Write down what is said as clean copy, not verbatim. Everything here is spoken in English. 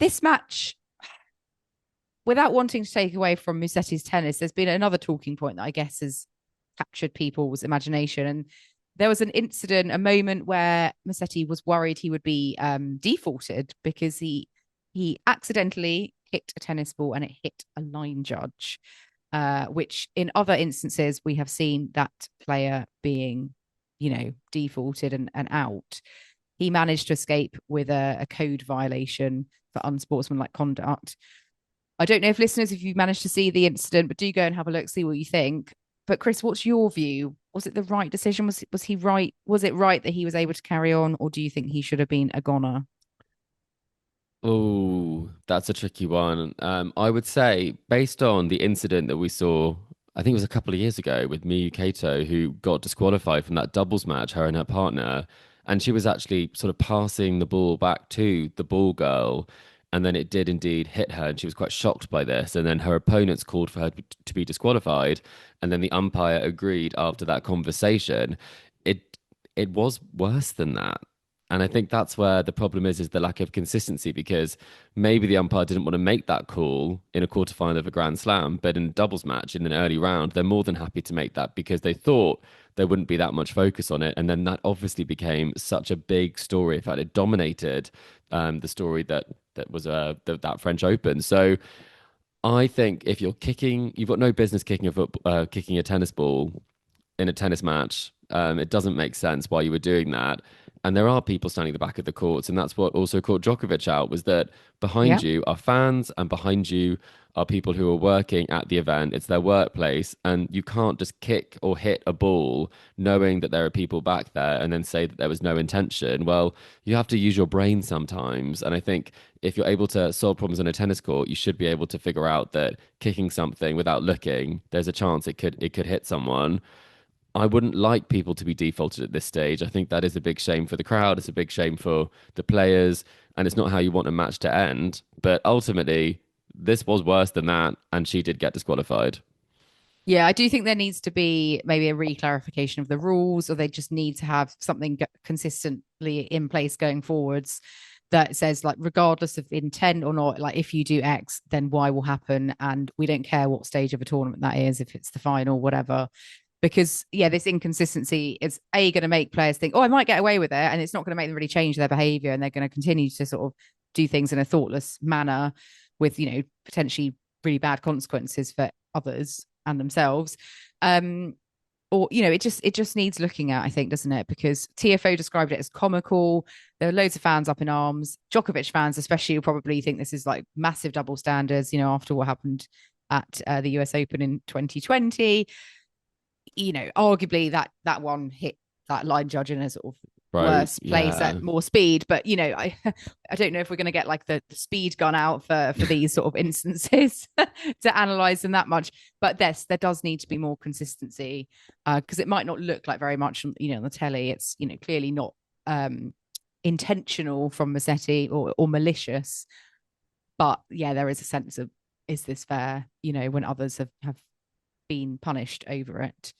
this match, without wanting to take away from Musetti's tennis, there's been another talking point that I guess has captured people's imagination. And there was an incident, a moment where Musetti was worried he would be defaulted because he accidentally kicked a tennis ball and it hit a line judge, which in other instances we have seen that player being, defaulted and out. He managed to escape with a code violation for unsportsmanlike conduct. I don't know if listeners, if you've managed to see the incident, but do go and have a look, see what you think. But Chris, what's your view? Was it the right decision? Was he right? Was it right that he was able to carry on, or do you think he should have been a goner? Oh, that's a tricky one. I would say, based on the incident that we saw, I think it was a couple of years ago with Miyu Kato, who got disqualified from that doubles match, her and her partner, and she was actually sort of passing the ball back to the ball girl, and then it did indeed hit her, and she was quite shocked by this. And then her opponents called for her to be disqualified, and then the umpire agreed after that conversation. It was worse than that. And I think that's where the problem is the lack of consistency, because maybe the umpire didn't want to make that call in a quarterfinal of a Grand Slam, but in a doubles match in an early round, they're more than happy to make that because they thought there wouldn't be that much focus on it. And then that obviously became such a big story. In fact, it dominated the story that was that French Open. So I think if you're kicking, you've got no business kicking kicking a tennis ball in a tennis match. It doesn't make sense why you were doing that. And there are people standing at the back of the courts, and that's what also caught Djokovic out, was that behind Yeah. you are fans, and behind you are people who are working at the event. It's their workplace, and you can't just kick or hit a ball knowing that there are people back there and then say that there was no intention. Well, you have to use your brain sometimes, and I think if you're able to solve problems on a tennis court, you should be able to figure out that kicking something without looking, there's a chance it could hit someone. I wouldn't like people to be defaulted at this stage. I think that is a big shame for the crowd. It's a big shame for the players, and it's not how you want a match to end. But ultimately, this was worse than that, and she did get disqualified. Yeah, I do think there needs to be maybe a re-clarification of the rules, or they just need to have something consistently in place going forwards that says, like, regardless of intent or not, like, if you do X, then Y will happen, and we don't care what stage of a tournament that is, if it's the final, whatever. Because yeah, this inconsistency is going to make players think, oh, I might get away with it, and it's not going to make them really change their behavior, and they're going to continue to sort of do things in a thoughtless manner with potentially really bad consequences for others and themselves. Or it just needs looking at, I think, doesn't it? Because TFO described it as comical. There are loads of fans up in arms. Djokovic fans especially will probably think this is like massive double standards, after what happened at the US Open in 2020. Arguably that one hit that line judge in a sort of Right. worse place Yeah. at more speed. But I don't know if we're going to get like the speed gun out for these sort of instances to analyze them that much. But there does need to be more consistency, because it might not look like very much, on the telly. It's clearly not intentional from Musetti or malicious. But yeah, there is a sense of, is this fair? When others have been punished over it.